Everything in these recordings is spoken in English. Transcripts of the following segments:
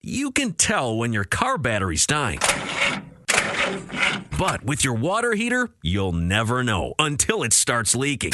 You can tell when your car battery's dying. But with your water heater, you'll never know until it starts leaking.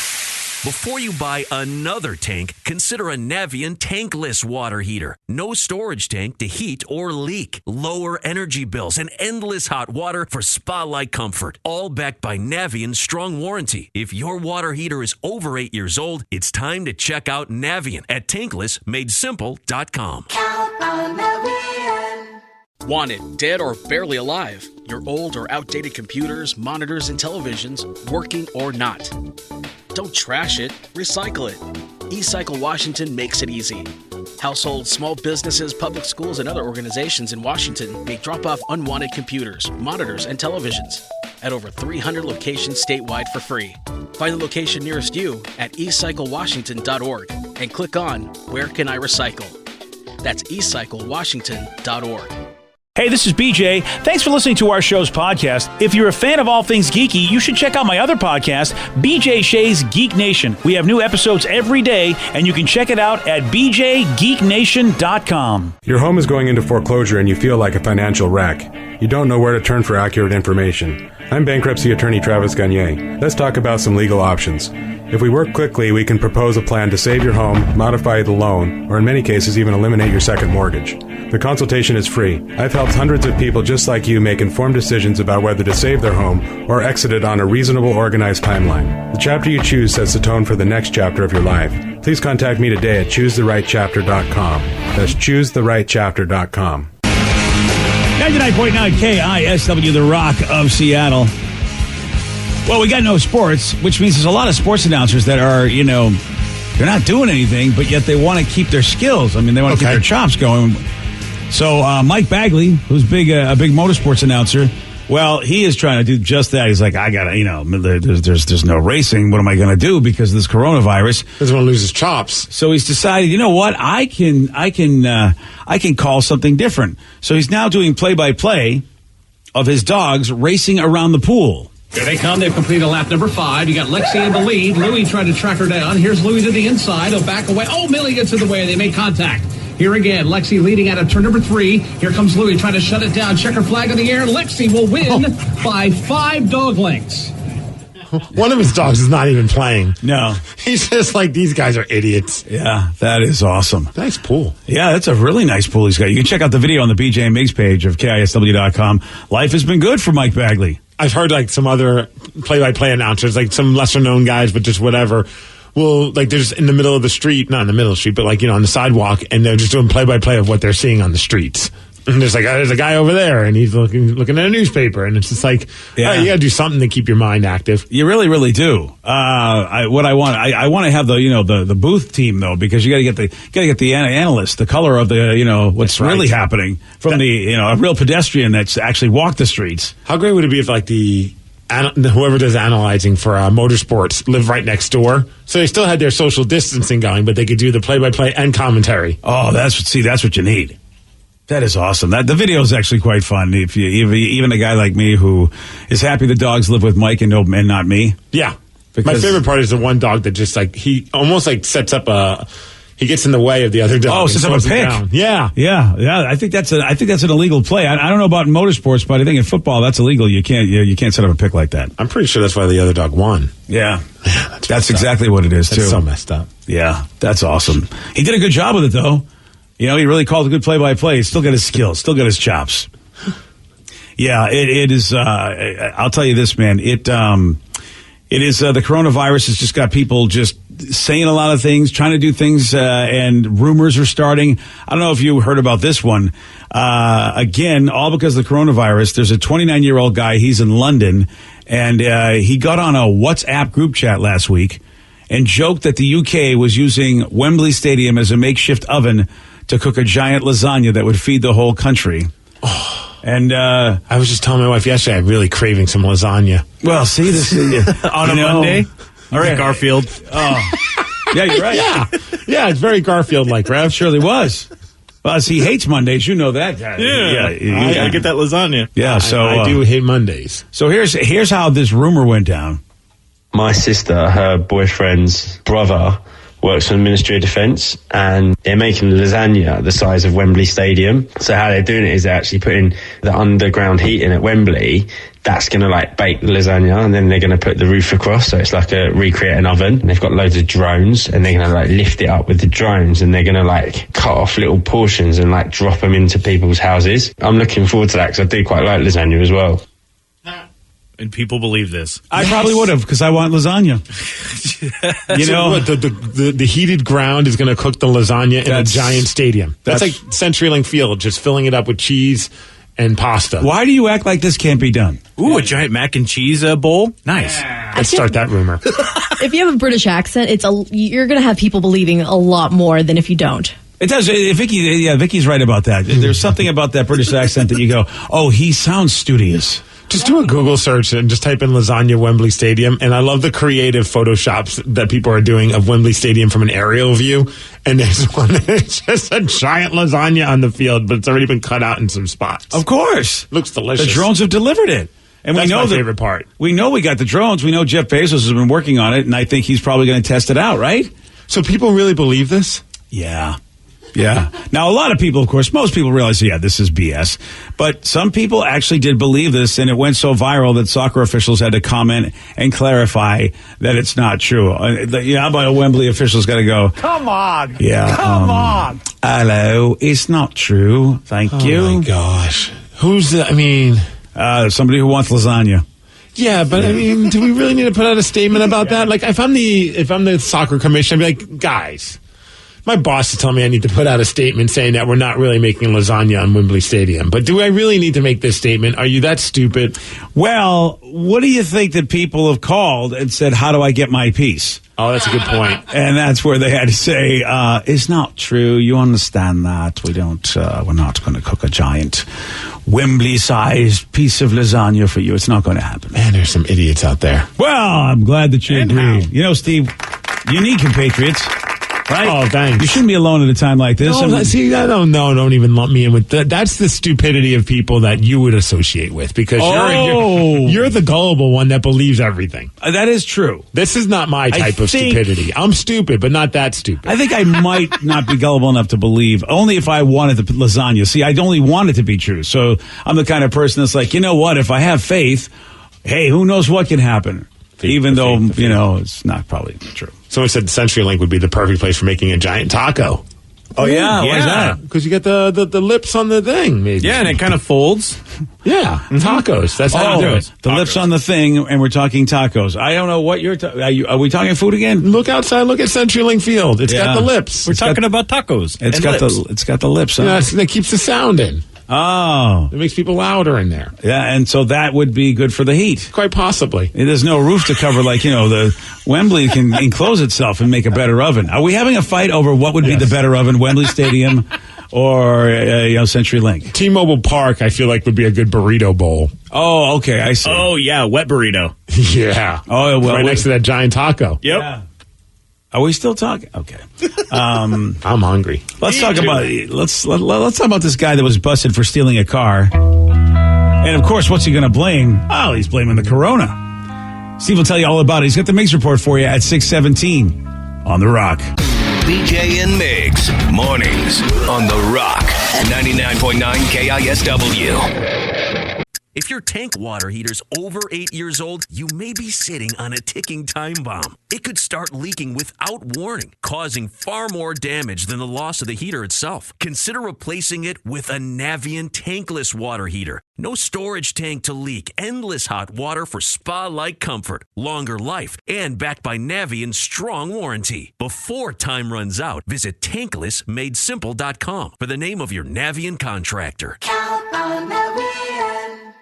Before you buy another tank, consider a Navien tankless water heater. No storage tank to heat or leak. Lower energy bills and endless hot water for spa-like comfort. All backed by Navien's strong warranty. If your water heater is over 8 years old, it's time to check out Navien at tanklessmadesimple.com. Count on Navien. Want it dead or barely alive? Your old or outdated computers, monitors, and televisions, working or not. Don't trash it, recycle it. eCycle Washington makes it easy. Households, small businesses, public schools, and other organizations in Washington may drop off unwanted computers, monitors, and televisions at over 300 locations statewide for free. Find the location nearest you at eCycleWashington.org and click on Where Can I Recycle? That's eCycleWashington.org. Hey, this is BJ. Thanks for listening to our show's podcast. If you're a fan of all things geeky, you should check out my other podcast, BJ Shea's Geek Nation. We have new episodes every day, and you can check it out at bjgeeknation.com. Your home is going into foreclosure and you feel like a financial wreck. You don't know where to turn for accurate information. I'm bankruptcy attorney Travis Gagne. Let's talk about some legal options. If we work quickly, we can propose a plan to save your home, modify the loan, or in many cases even eliminate your second mortgage. The consultation is free. I've helped hundreds of people just like you make informed decisions about whether to save their home or exit it on a reasonable, organized timeline. The chapter you choose sets the tone for the next chapter of your life. Please contact me today at choosetherightchapter.com. That's choosetherightchapter.com. 99.9 KISW, the Rock of Seattle. Well, we got no sports, which means there's a lot of sports announcers that are, they're not doing anything, but yet they want to keep their skills. I mean, they want to keep their chops going. So Mike Bagley, who's a big motorsports announcer, well, he is trying to do just that. He's like, I gotta, there's no racing. What am I going to do because of this coronavirus? Doesn't want to lose his chops. So he's decided, you know what? I can call something different. So he's now doing play-by-play of his dogs racing around the pool. Here they come. They've completed lap number 5. You got Lexi in the lead. Louie trying to track her down. Here's Louie to the inside. He'll back away. Oh, Millie gets in the way. They make contact. Here again, Lexi leading out of turn number 3. Here comes Louie trying to shut it down. Checker flag in the air. Lexi will win by 5 dog lengths. One of his dogs is not even playing. No. He's just like, these guys are idiots. Yeah, that is awesome. Nice pool. Yeah, that's a really nice pool he's got. You can check out the video on the BJ and Migs page of KISW.com. Life has been good for Mike Bagley. I've heard like some other play-by-play announcers, like some lesser-known guys, but just whatever, will, like, they're just in the middle of the street, not in the middle of the street, but like, on the sidewalk, and they're just doing play-by-play of what they're seing on the streets. And there's a guy over there, and he's looking at a newspaper, and it's just like, you got to do something to keep your mind active. You really, really do. I want to have the booth team though, because you got to get the analyst, the color of the what's really happening from a real pedestrian that's actually walked the streets. How great would it be if like whoever does analyzing for motorsports lived right next door, so they still had their social distancing going, but they could do the play-by-play and commentary. Oh, that's what you need. That is awesome. The video is actually quite fun. If even a guy like me who is happy the dogs live with Mike and not me. Yeah. My favorite part is the one dog that just like, he almost like sets up he gets in the way of the other dog. Oh, sets up a pick. Yeah. I think that's an illegal play. I don't know about in motorsports, but I think in football that's illegal. You can't set up a pick like that. I'm pretty sure that's why the other dog won. Yeah. That's exactly what it is too. That's so messed up. Yeah, that's awesome. He did a good job with it though. He really called a good play-by-play. He's still got his skills, still got his chops. Yeah, it is. I'll tell you this, man. It is the coronavirus has just got people just saying a lot of things, trying to do things, and rumors are starting. I don't know if you heard about this one. Again, all because of the coronavirus. There's a 29-year-old guy. He's in London, and he got on a WhatsApp group chat last week and joked that the UK was using Wembley Stadium as a makeshift oven to cook a giant lasagna that would feed the whole country. Oh. And I was just telling my wife yesterday, I'm really craving some lasagna. Well, see, this on a Monday? All right, Garfield. Oh. Yeah, you're right. Yeah, it's very Garfield-like, Rev. Surely was. Well, he hates Mondays. You know that guy. Yeah. I get that lasagna. Yeah, so I do hate Mondays. So here's how this rumor went down. My sister, her boyfriend's brother, works on the Ministry of Defence, and they're making lasagna the size of Wembley Stadium. So how they're doing it is they're actually putting the underground heating at Wembley. That's going to like bake the lasagna, and then they're going to put the roof across, so it's like recreate an oven. And they've got loads of drones, and they're going to like lift it up with the drones, and they're going to like cut off little portions and like drop them into people's houses. I'm looking forward to that because I do quite like lasagna as well. And people believe this. I probably would have, because I want lasagna. The heated ground is going to cook the lasagna in a giant stadium. That's like CenturyLink Field, just filling it up with cheese and pasta. Why do you act like this can't be done? Ooh, a giant mac and cheese bowl? Nice. Let's start that rumor. If you have a British accent, you're going to have people believing a lot more than if you don't. It does. Vicky's right about that. There's something about that British accent that you go, oh, he sounds studious. Just do a Google search and just type in lasagna Wembley Stadium. And I love the creative photoshops that people are doing of Wembley Stadium from an aerial view. And there's one it's just a giant lasagna on the field, but it's already been cut out in some spots. Of course. Looks delicious. The drones have delivered it. And That's we know my favorite part. We know we got the drones. We know Jeff Bezos has been working on it, and I think he's probably going to test it out, right? So people really believe this? Yeah. Yeah. Now, a lot of people, of course, most people realize, this is BS. But some people actually did believe this, and it went so viral that soccer officials had to comment and clarify that it's not true. But Wembley officials got to go, come on. Yeah. Come on. Hello. It's not true. Thank you. Oh, my gosh. Who's somebody who wants lasagna. Yeah, but I mean, do we really need to put out a statement about that? Like, if I'm the soccer commission, I'd be like, guys, my boss is telling me I need to put out a statement saying that we're not really making lasagna on Wembley Stadium. But do I really need to make this statement? Are you that stupid? Well, what do you think that people have called and said, how do I get my piece? Oh, that's a good point. And that's where they had to say, it's not true. You understand that. We're not going to cook a giant Wembley-sized piece of lasagna for you. It's not going to happen. Man, there's some idiots out there. Well, I'm glad that you agree. Steve, you need compatriots. Right? Oh, thanks. You shouldn't be alone at a time like this. Don't even lump me in with that. That's the stupidity of people that you would associate with, because you're the gullible one that believes everything. That is true. This is not my type of stupidity. I'm stupid, but not that stupid. I think I might not be gullible enough to believe, only if I wanted the lasagna. See, I'd only want it to be true. So I'm the kind of person that's like, you know what? If I have faith, hey, who knows what can happen? Even though, it's not probably true. Someone said CenturyLink would be the perfect place for making a giant taco. Oh, yeah? Why is that? Because you get the lips on the thing, maybe. Yeah, and it kind of folds. Yeah, tacos. That's how you do it. The lips on the thing, and we're talking tacos. I don't know what you're talking. Are we talking food again? Look outside. Look at CenturyLink Field. It's got the lips. We're talking about tacos. It's got the lips. Huh? Yeah, that keeps the sound in. Oh. It makes people louder in there. Yeah, and so that would be good for the heat. Quite possibly. There's no roof to cover, the Wembley can enclose itself and make a better oven. Are we having a fight over what would be the better oven, Wembley Stadium or CenturyLink? T-Mobile Park, I feel like, would be a good burrito bowl. Oh, okay, I see. Oh, yeah, wet burrito. Yeah. Oh, well, right next to that giant taco. Yep. Yeah. Are we still talking? Okay. I'm hungry. Let's talk about this guy that was busted for stealing a car. And of course, what's he going to blame? Oh, he's blaming the corona. Steve will tell you all about it. He's got the Mix report for you at 6:17 on The Rock. BJ and Migs, mornings on The Rock, 99.9 KISW. If your tank water heater's over 8 years old, you may be sitting on a ticking time bomb. It could start leaking without warning, causing far more damage than the loss of the heater itself. Consider replacing it with a Navien tankless water heater. No storage tank to leak, endless hot water for spa-like comfort, longer life, and backed by Navien's strong warranty. Before time runs out, visit tanklessmadesimple.com for the name of your Navien contractor. Count on Navien.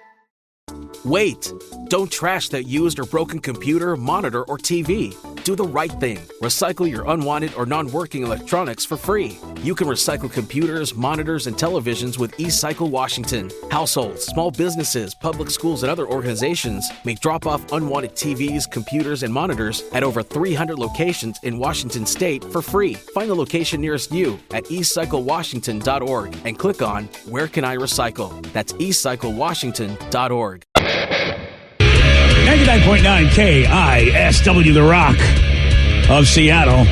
Wait! Don't trash that used or broken computer, monitor, or TV. Do the right thing. Recycle your unwanted or non-working electronics for free. You can recycle computers, monitors, and televisions with eCycle Washington. Households, small businesses, public schools, and other organizations may drop off unwanted TVs, computers, and monitors at over 300 locations in Washington State for free. Find the location nearest you at eCycleWashington.org and click on Where Can I Recycle? That's eCycleWashington.org. 99.9 KISW, The Rock of Seattle.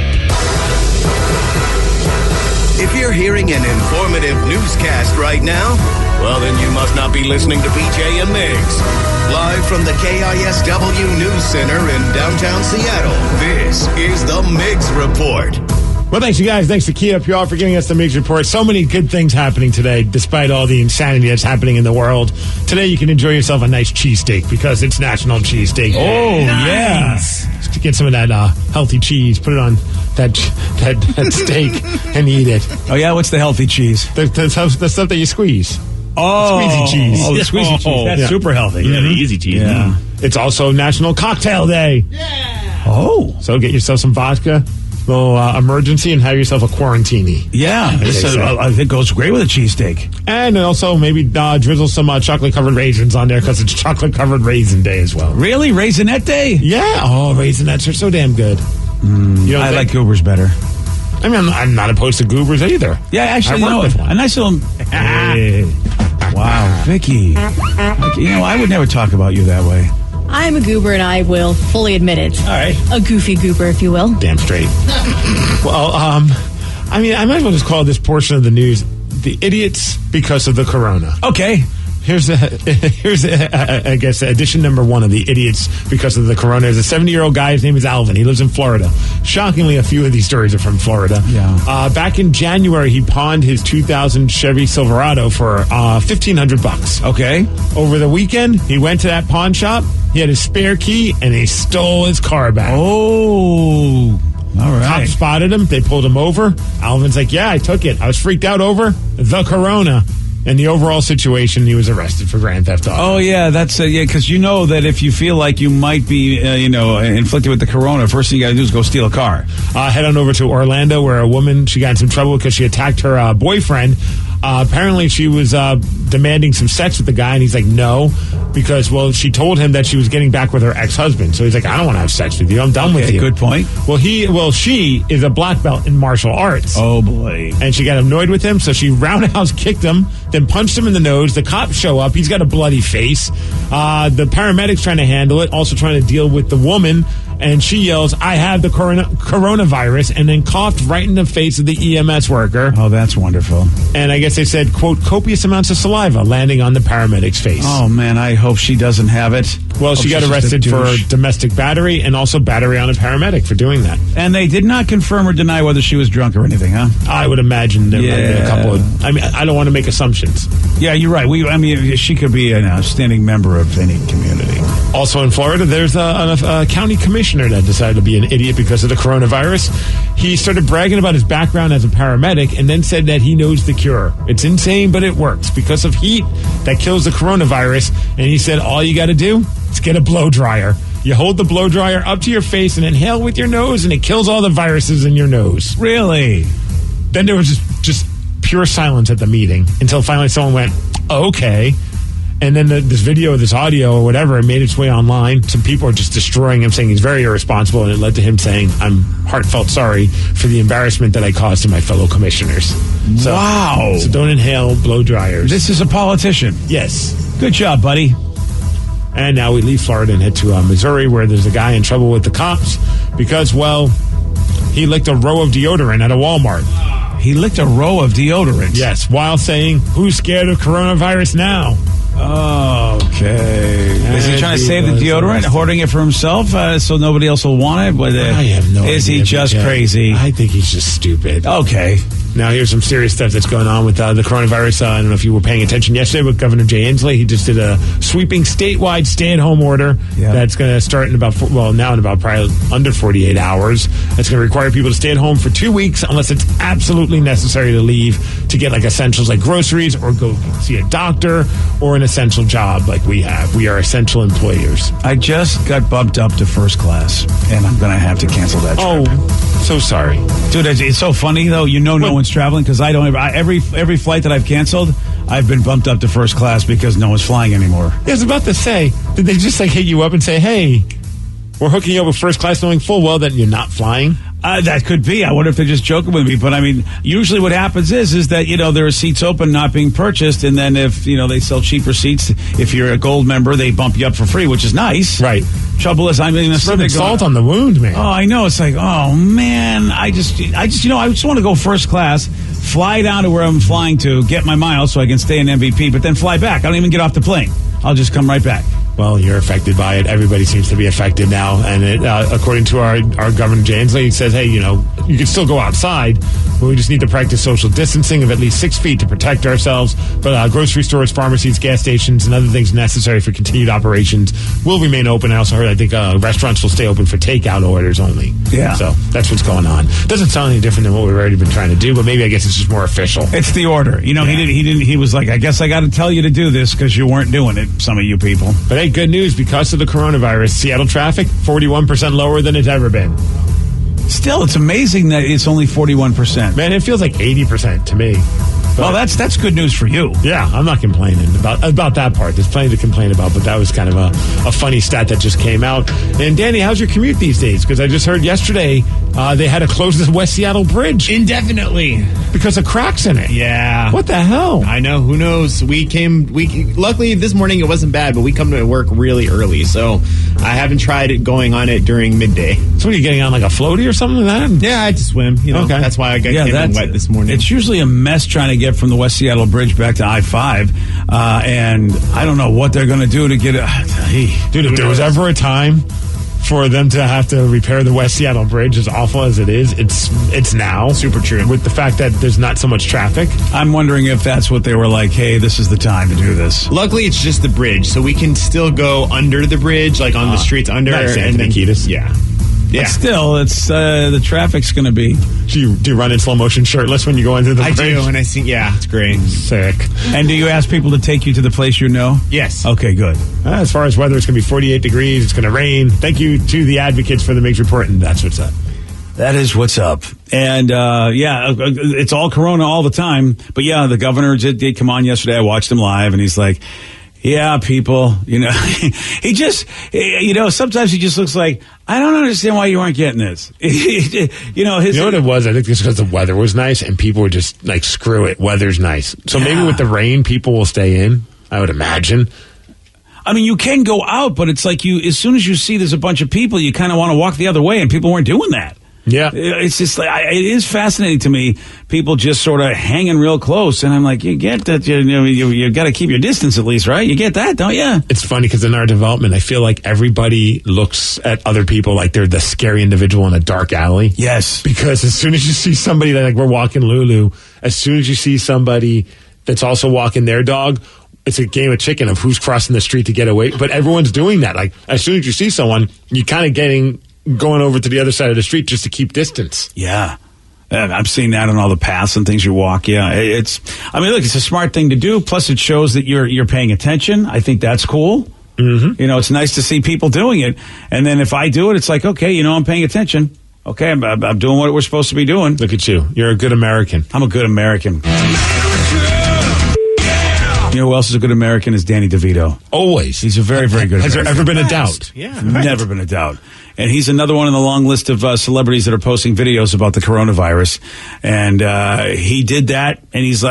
If you're hearing an informative newscast right now, well, then you must not be listening to BJ and Migs. Live from the KISW News Center in downtown Seattle, this is the Migs Report. Well, thanks, you guys. Thanks to Kia PR for giving us the Migs Report. So many good things happening today, despite all the insanity that's happening in the world. Today, you can enjoy yourself a nice cheesesteak because it's National Cheesesteak Day. Oh, nice. Yeah. Just get some of that healthy cheese, put it on that steak, and eat it. Oh, yeah? What's the healthy cheese? The stuff that you squeeze. Oh. Squeezy cheese. Oh, the squeezy cheese. That's super healthy. Yeah, the easy cheese. Yeah. It's also National Cocktail Day. Yeah. Oh. So get yourself some vodka. Little emergency and have yourself a quarantini. Yeah, I think it goes great with a cheesesteak. And also maybe drizzle some chocolate-covered raisins on there because it's chocolate-covered raisin day as well. Really? Raisinette day? Yeah. Oh, raisinets are so damn good. I like goobers better. I mean, I'm not opposed to goobers either. Yeah, actually, a nice little... Wow, Vicky. I would never talk about you that way. I'm a goober, and I will fully admit it. All right. A goofy goober, if you will. Damn straight. Well, I mean, I might as well just call this portion of the news the idiots because of the corona. Okay. Here's I guess, edition number 1 of the idiots because of the corona. There's a 70-year-old guy. His name is Alvin. He lives in Florida. Shockingly, a few of these stories are from Florida. Yeah. Back in January, he pawned his 2000 Chevy Silverado for $1,500. Okay. Over the weekend, he went to that pawn shop. He had his spare key, and they stole his car back. Oh. All right. Cops spotted him. They pulled him over. Alvin's like, yeah, I took it. I was freaked out over the corona. And the overall situation, he was arrested for grand theft auto. Oh, yeah, that's because you know that if you feel like you might be, inflicted with the corona, first thing you got to do is go steal a car. Head on over to Orlando, where a woman, she got in some trouble because she attacked her boyfriend. Apparently, she was demanding some sex with the guy, and he's like, no, because, she told him that she was getting back with her ex-husband. So he's like, I don't want to have sex with you. I'm done with you. Good point. She is a black belt in martial arts. Oh, boy. And she got annoyed with him, so she roundhouse kicked him, then punched him in the nose. The cops show up. He's got a bloody face. The paramedics trying to handle it, also trying to deal with the woman. And she yells, I have the coronavirus, and then coughed right in the face of the EMS worker. Oh, that's wonderful. And I guess they said, quote, copious amounts of saliva landing on the paramedic's face. Oh, man, I hope she doesn't have it. Well, she got arrested for domestic battery and also battery on a paramedic for doing that. And they did not confirm or deny whether she was drunk or anything, huh? I would imagine there might have been a couple of... I mean, I don't want to make assumptions. Yeah, you're right. She could be an outstanding member of any community. Also in Florida, there's a county commissioner that decided to be an idiot because of the coronavirus. He started bragging about his background as a paramedic and then said that he knows the cure. It's insane, but it works because of heat that kills the coronavirus. And he said, all you got to do is get a blow dryer. You hold the blow dryer up to your face and inhale with your nose, and it kills all the viruses in your nose. Really? Then there was just pure silence at the meeting until finally someone went, okay. And then this video or this audio or whatever, it made its way online. Some people are just destroying him, saying he's very irresponsible, and it led to him saying, I'm heartfelt sorry for the embarrassment that I caused to my fellow commissioners. So, wow. So don't inhale blow dryers. This is a politician. Yes. Good job, buddy. And now we leave Florida and head to Missouri, where there's a guy in trouble with the cops because, he licked a row of deodorant at a Walmart. He licked a row of deodorant? Yes, while saying, who's scared of coronavirus now? Okay. Is he trying to save the deodorant, hoarding it for himself so nobody else will want it? I have no idea. Is he just crazy? I think he's just stupid. Okay. Now, here's some serious stuff that's going on with the coronavirus. I don't know if you were paying attention yesterday, but Governor Jay Inslee, he just did a sweeping statewide stay-at-home order that's going to start in about probably under 48 hours. It's going to require people to stay at home for 2 weeks unless it's absolutely necessary to leave to get essentials like groceries or go see a doctor or an essential job like we have. We are essential employers. I just got bumped up to first class, and I'm going to have to cancel that trip. Oh, so sorry. Dude, it's so funny, though. No one's traveling because I don't. Every flight that I've canceled, I've been bumped up to first class because no one's flying anymore. I was about to say, did they just hit you up and say, hey, we're hooking you up with first class knowing full well that you're not flying? That could be. I wonder if they're just joking with me. But I mean, usually what happens is that, there are seats open not being purchased. And then if, they sell cheaper seats, if you're a gold member, they bump you up for free, which is nice. Right. Trouble is, rubbing salt on the wound, man. Oh, I know. It's like, oh, man. I just want to go first class, fly down to where I'm flying to, get my miles so I can stay in MVP, but then fly back. I don't even get off the plane. I'll just come right back. Well, you're affected by it. Everybody seems to be affected now. And according to our Governor Jansley, he says, hey, you can still go outside, but we just need to practice social distancing of at least 6 feet to protect ourselves. But grocery stores, pharmacies, gas stations, and other things necessary for continued operations will remain open. I also heard, I think, restaurants will stay open for takeout orders only. Yeah. So that's what's going on. Doesn't sound any different than what we've already been trying to do, but maybe I guess it's just more official. It's the order. He was like, I guess I got to tell you to do this because you weren't doing it, some of you people. But hey, good news. Because of the coronavirus, Seattle traffic 41% lower than it's ever been. Still, it's amazing that it's only 41%. Man, it feels like 80% to me. Well, that's good news for you. Yeah, I'm not complaining about that part. There's plenty to complain about, but that was kind of a funny stat that just came out. And Danny, how's your commute these days? Because I just heard yesterday they had to close the West Seattle Bridge indefinitely because of cracks in it. Yeah. What the hell? I know. Who knows? Luckily this morning it wasn't bad, but we come to work really early, so I haven't tried it going on it during midday. So what are you getting on, like a floaty or something like that? Yeah, I had to swim. Okay. That's why I came in wet this morning. It's usually a mess trying to get from the West Seattle Bridge back to I-5, and I don't know what they're going to do to get it. Dude, if there was ever a time for them to have to repair the West Seattle Bridge, as awful as it is, it's now. Super true. With the fact that there's not so much traffic. I'm wondering if that's what they were like, hey, this is the time to do this. Luckily, it's just the bridge, so we can still go under the bridge, like on the streets under. Nice, and then Kiedis. Yeah. But still, it's the traffic's going to be. Do you run in slow motion shirtless when you go into the bridge? I do, and I think, it's great. Sick. And do you ask people to take you to the place you know? Yes. Okay, good. As far as weather, it's going to be 48 degrees. It's going to rain. Thank you to the advocates for the Migs Report, and that's what's up. That is what's up. And, it's all Corona all the time. But, the governor did come on yesterday. I watched him live, and he's like, yeah, people, he just, sometimes he just looks like, I don't understand why you aren't getting this. You know what it was? I think it's because the weather was nice and people were just like, screw it, weather's nice. So maybe with the rain, people will stay in, I would imagine. I mean, you can go out, but it's like as soon as you see there's a bunch of people, you kind of want to walk the other way, and people weren't doing that. Yeah. It's just like, it is fascinating to me, people just sort of hanging real close. And I'm like, you get that, you got to keep your distance at least, right? You get that, don't you? It's funny because in our development, I feel like everybody looks at other people like they're the scary individual in a dark alley. Yes. Because as soon as you see somebody that, like, we're walking Lulu, as soon as you see somebody that's also walking their dog, it's a game of chicken of who's crossing the street to get away. But everyone's doing that. Like, as soon as you see someone, you're kind of going over to the other side of the street just to keep distance. Yeah. I've seen that on all the paths and things you walk. Yeah. Look, it's a smart thing to do. Plus it shows that you're paying attention. I think that's cool. Mm-hmm. It's nice to see people doing it. And then if I do it, it's like, okay, I'm paying attention. Okay. I'm doing what we're supposed to be doing. Look at you. You're a good American. I'm a good American. You know who else is a good American is Danny DeVito. Always. He's a very, very good American. Has there ever been a doubt? Yeah. Never been a doubt. And he's another one on the long list of celebrities that are posting videos about the coronavirus. And he did that, and he's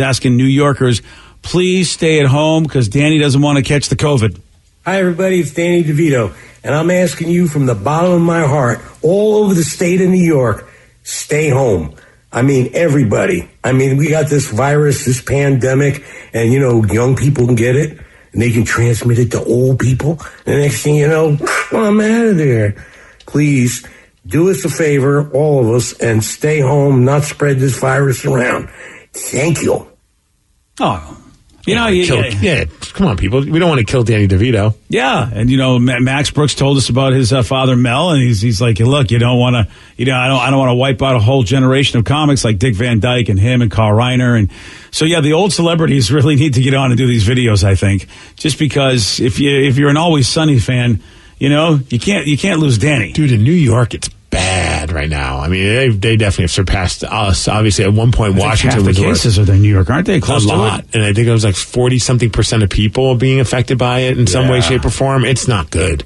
asking New Yorkers, please stay at home because Danny doesn't want to catch the COVID. Hi, everybody. It's Danny DeVito. And I'm asking you from the bottom of my heart, all over the state of New York, stay home. I mean, everybody. We got this virus, this pandemic, and, young people can get it, and they can transmit it to old people. The next thing you know, I'm out of there. Please, do us a favor, all of us, and stay home, not spread this virus around. Thank you. Oh, come on, people. We don't want to kill Danny DeVito. Yeah, and Max Brooks told us about his father Mel, and he's like, look, you don't want to, I don't want to wipe out a whole generation of comics like Dick Van Dyke and him and Carl Reiner, and so the old celebrities really need to get on and do these videos. I think just because if you're an Always Sunny fan, you can't lose Danny. Dude, in New York, it's bad right now. They definitely have surpassed us. Obviously, at one point, Washington was the cases are there in New York, aren't they? Close a lot. To it? And I think it was like 40-something% of people being affected by it in some way, shape, or form. It's not good.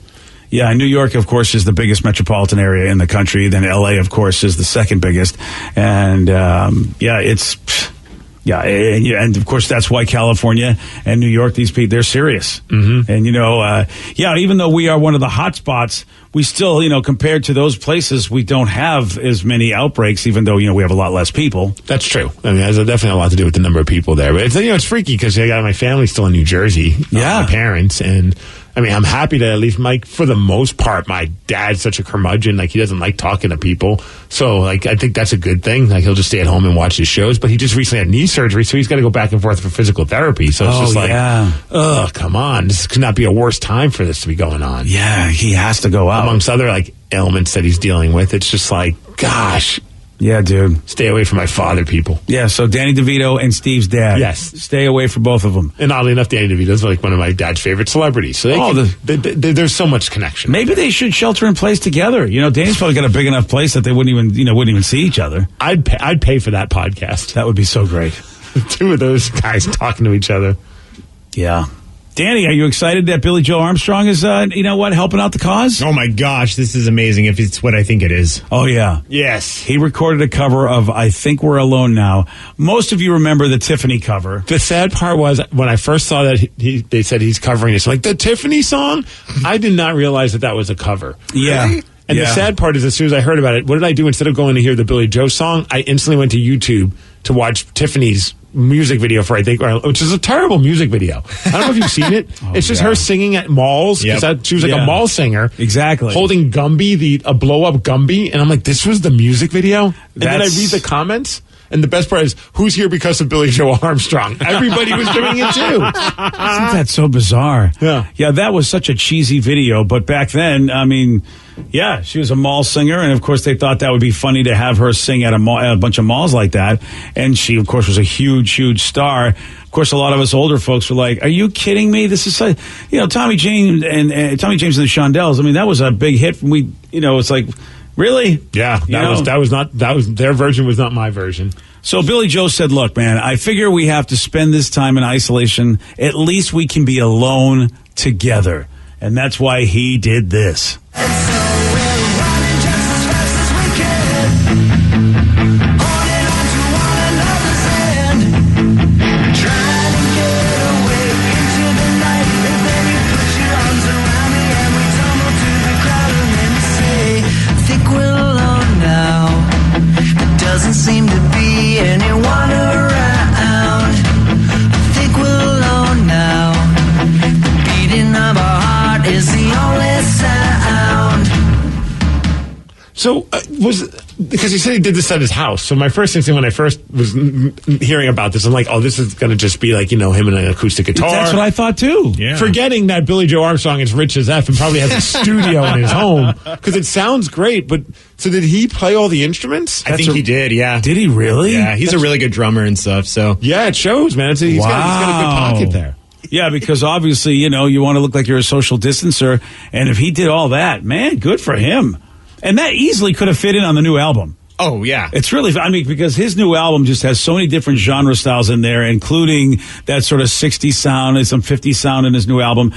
Yeah, New York, of course, is the biggest metropolitan area in the country. Then L.A., of course, is the second biggest. And, and of course, that's why California and New York, these people, they're serious. Mm-hmm. And, even though we are one of the hot spots, we still, compared to those places, we don't have as many outbreaks, even though, we have a lot less people. That's true. I mean, there's definitely a lot to do with the number of people there. But, it's freaky because I got my family still in New Jersey. Yeah. My parents. And, I'm happy to at least, for the most part, my dad's such a curmudgeon. He doesn't like talking to people. So, I think that's a good thing. He'll just stay at home and watch his shows. But he just recently had knee surgery, so he's got to go back and forth for physical therapy. So it's come on. This could not be a worse time for this to be going on. Yeah, he has to go out. Amongst other, ailments that he's dealing with. It's just gosh. Yeah, dude. Stay away from my father, people. Yeah, so Danny DeVito and Steve's dad. Yes. Stay away from both of them. And oddly enough, Danny DeVito's one of my dad's favorite celebrities. So there's so much connection. Maybe they should shelter in place together. Danny's probably got a big enough place that they wouldn't even see each other. I'd pay for that podcast. That would be so great. Two of those guys talking to each other. Yeah. Danny, are you excited that Billy Joe Armstrong is, helping out the cause? Oh, my gosh. This is amazing if it's what I think it is. Oh, yeah. Yes. He recorded a cover of I Think We're Alone Now. Most of you remember the Tiffany cover. The sad part was when I first saw that they said he's covering this. The Tiffany song? I did not realize that was a cover. Yeah. Really? And the sad part is as soon as I heard about it, what did I do? Instead of going to hear the Billy Joe song, I instantly went to YouTube to watch Tiffany's music video for I Think, which is a terrible music video. I don't know if you've seen it. It's just her singing at malls because she was a mall singer, exactly, holding Gumby, a blow up Gumby, and I'm like, this was the music video. And then I read the comments. And the best part is, who's here because of Billy Joe Armstrong? Everybody was doing it too. Isn't that so bizarre? Yeah. Yeah, that was such a cheesy video. But back then, she was a mall singer. And, of course, they thought that would be funny to have her sing at a bunch of malls like that. And she, of course, was a huge, huge star. Of course, a lot of us older folks were like, are you kidding me? This is, Tommy James and the Shondells. That was a big hit. It's like... Really? Yeah, that was their version was not my version. So Billy Joe said, look, man, I figure we have to spend this time in isolation. At least we can be alone together. And that's why he did this. Seem to be anyone around. I think we're alone now. The beating of our heart is the only sound. So because he said he did this at his house. So my first instinct when I first was hearing about this, I'm like, oh, this is going to just be him and an acoustic guitar. That's what I thought too. Yeah. Forgetting that Billy Joe Armstrong is rich as F and probably has a studio in his home because it sounds great. But so did he play all the instruments? I think he did. Yeah. Did he really? Yeah. He's a really good drummer and stuff. So yeah, it shows, man. He's got a good pocket there. Yeah, because obviously, you want to look like you're a social distancer. And if he did all that, man, good for him. And that easily could have fit in on the new album. Oh, yeah. It's really, because his new album just has so many different genre styles in there, including that sort of 60s sound and some 50s sound in his new album,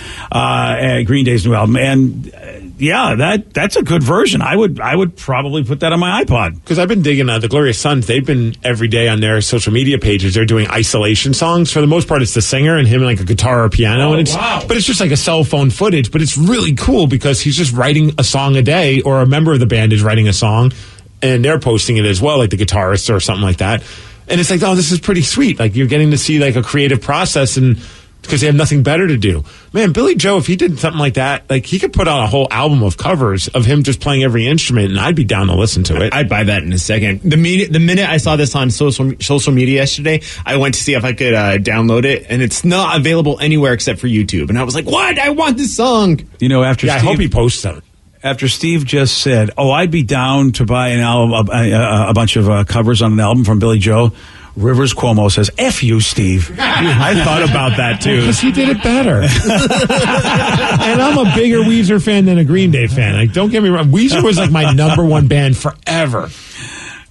Green Day's new album. And that's a good version. I would probably put that on my iPod. Because I've been digging the Glorious Sons. They've been every day on their social media pages. They're doing isolation songs. For the most part, it's the singer and him and a guitar or piano. But it's just like a cell phone footage. But it's really cool because he's just writing a song a day, or a member of the band is writing a song. And they're posting it as well, like the guitarist or something like that. And it's like, oh, this is pretty sweet. You're getting to see a creative process, and because they have nothing better to do. Man, Billy Joe, if he did something like that, he could put out a whole album of covers of him just playing every instrument, and I'd be down to listen to it. I'd buy that in a second. The minute I saw this on social media yesterday, I went to see if I could download it, and it's not available anywhere except for YouTube. And I was like, what? I want this song. I hope he posts it. After Steve just said, I'd be down to buy an album, a bunch of covers on an album from Billy Joe, Rivers Cuomo says, F you, Steve. I thought about that, too. Because he did it better. And I'm a bigger Weezer fan than a Green Day fan. Don't get me wrong. Weezer was my number one band forever.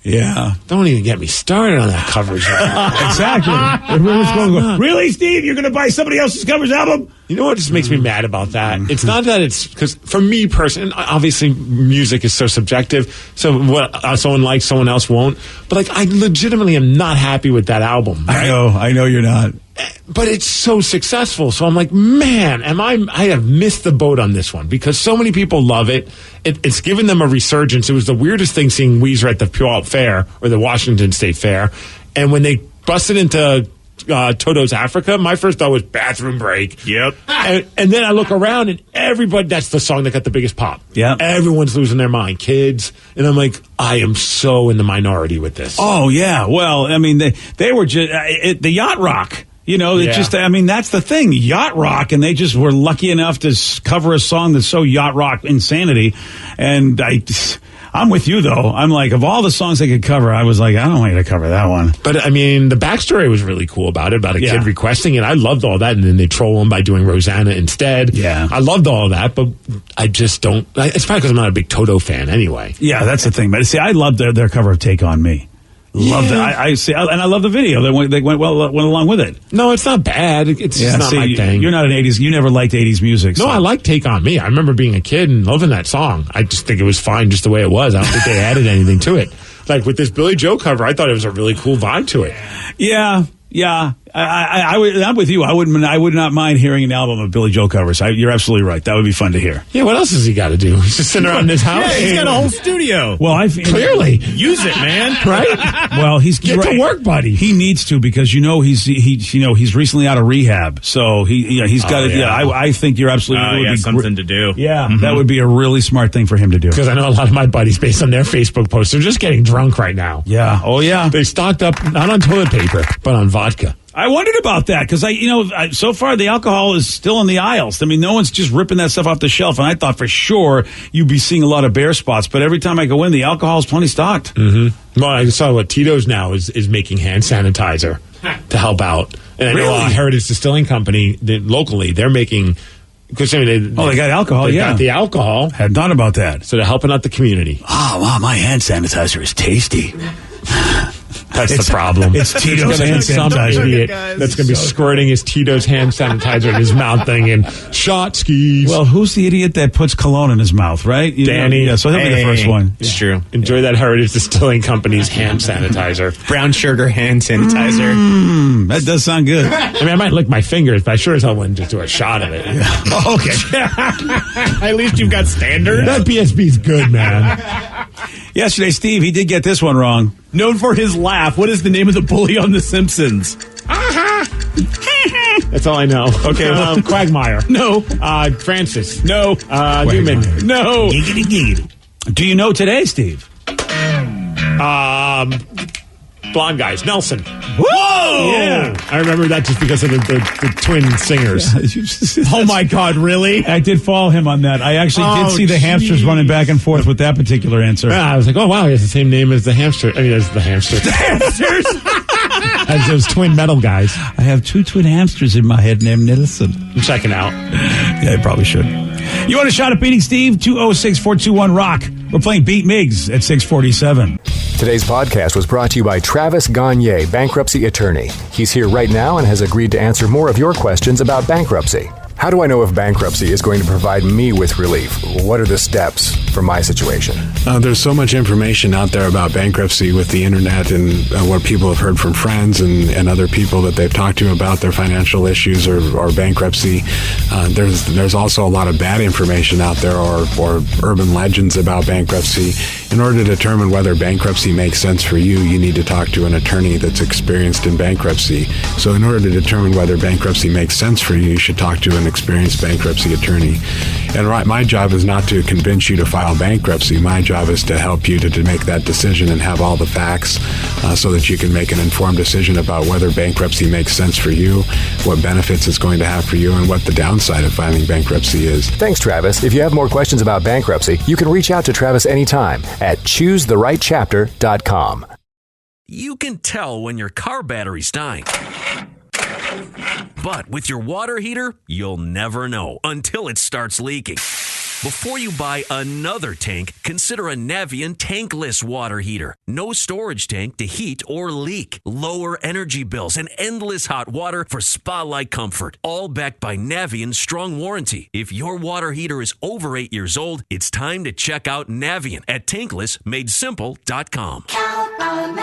Yeah. Don't even get me started on that covers album. Exactly. Everyone's going to go, really, Steve? You're going to buy somebody else's covers album? You know what just makes me mad about that? It's not that it's because for me personally, obviously music is so subjective. So what someone likes, someone else won't. But like, I legitimately am not happy with that album. Right? I know you're not. But it's so successful. So I'm like, man, I have missed the boat on this one because so many people love it. It's given them a resurgence. It was the weirdest thing seeing Weezer at the Puyallup Fair or the Washington State Fair. And when they busted into Toto's Africa, my first thought was Bathroom Break. Yep. And then I look around and everybody, that's the song that got the biggest pop. Yeah. Everyone's losing their mind, kids. And I'm like, I am so in the minority with this. Oh, yeah. Well, I mean, they were just the yacht rock. You know, it just, I mean, that's the thing. Yacht rock, and they just were lucky enough to cover a song that's so yacht rock insanity. And I'm with you, though. I'm like, of all the songs they could cover, I was like, I don't want you to cover that one. But, I mean, the backstory was really cool about it, about a kid requesting it. I loved all that. And then they troll him by doing Rosanna instead. Yeah. I loved all that, but I just don't. It's probably because I'm not a big Toto fan anyway. Yeah, that's the thing. But see, I loved their cover of Take On Me. Love that. I see, and I love the video. They went along with it. No, it's not bad. It's just not my thing. You're not an 80s. You never liked 80s music. No, so. I like Take On Me. I remember being a kid and loving that song. I just think it was fine just the way it was. I don't think they added anything to it. Like with this Billy Joe cover, I thought it was a really cool vibe to it. Yeah. I'm with you. I would not mind hearing an album of Billy Joe covers. You're absolutely right. That would be fun to hear. Yeah, what else has he got to do? He's just sitting around in his house. Yeah, he's got a whole studio. Well, clearly use it, man. Right? Well, he's get to work, buddy. He needs to because he's recently out of rehab, so he's got to. Yeah, I think you're absolutely something to do. Yeah, that would be a really smart thing for him to do. Because I know a lot of my buddies, based on their Facebook posts, they're just getting drunk right now. Yeah. Oh yeah. They stocked up not on toilet paper, but on vodka. I wondered about that because so far the alcohol is still in the aisles. I mean, no one's just ripping that stuff off the shelf. And I thought for sure you'd be seeing a lot of bare spots. But every time I go in, the alcohol is plenty stocked. Mm-hmm. Well, I saw what Tito's now is making hand sanitizer to help out. And really? I know Heritage Distilling Company locally, they're making. Because they got alcohol. They got the alcohol. Had thought about that. So they're helping out the community. Oh, wow, my hand sanitizer is tasty. That's the problem. It's Tito's hand sanitizer. Idiot that's going to be squirting his Tito's hand sanitizer in his mouth thinking, shot skis. Well, who's the idiot that puts cologne in his mouth, right? Danny. Yeah, so he'll be the first one. It's true. Enjoy that Heritage Distilling Company's hand sanitizer. Brown sugar hand sanitizer. That does sound good. I mean, I might lick my fingers, but I sure as hell wouldn't just do a shot of it. Yeah. Oh, okay. At least you've got standards. That BSB's good, man. Yesterday, Steve, he did get this one wrong. Known for his laugh, what is the name of the bully on The Simpsons? That's all I know. Okay, well, Quagmire. No. Francis. No. Newman. No. Giggity, giggity. Do you know today, Steve? Blonde guys. Nelson. Whoa! Yeah. I remember that just because of the twin singers. Oh, my God, really? I did follow him on that. I actually did see the hamsters running back and forth with that particular answer. Yeah, I was like, oh, wow, he has the same name as the hamster. I mean, as the hamster. The hamsters? As those twin metal guys. I have two twin hamsters in my head named Nelson. I'm checking out. Yeah, I probably should. You want a shot at beating Steve? 206-421-ROCK. We're playing Beat Miggs at 647. Today's podcast was brought to you by Travis Gagne, bankruptcy attorney. He's here right now and has agreed to answer more of your questions about bankruptcy. How do I know if bankruptcy is going to provide me with relief? What are the steps for my situation? There's so much information out there about bankruptcy with the internet and what people have heard from friends and other people that they've talked to about their financial issues or bankruptcy. There's also a lot of bad information out there or urban legends about bankruptcy. In order to determine whether bankruptcy makes sense for you, you need to talk to an attorney that's experienced in bankruptcy. So in order to determine whether bankruptcy makes sense for you, you should talk to an experienced bankruptcy attorney. And my job is not to convince you to file bankruptcy. My job is to help you to make that decision and have all the facts so that you can make an informed decision about whether bankruptcy makes sense for you, what benefits it's going to have for you, and what the downside of filing bankruptcy is. Thanks, Travis. If you have more questions about bankruptcy, you can reach out to Travis anytime at choosetherightchapter.com. You can tell when your car battery's dying. But with your water heater, you'll never know until it starts leaking. Before you buy another tank, consider a Navien tankless water heater. No storage tank to heat or leak. Lower energy bills and endless hot water for spa-like comfort. All backed by Navien's strong warranty. If your water heater is over 8 years old, it's time to check out Navien at tanklessmadesimple.com. Count on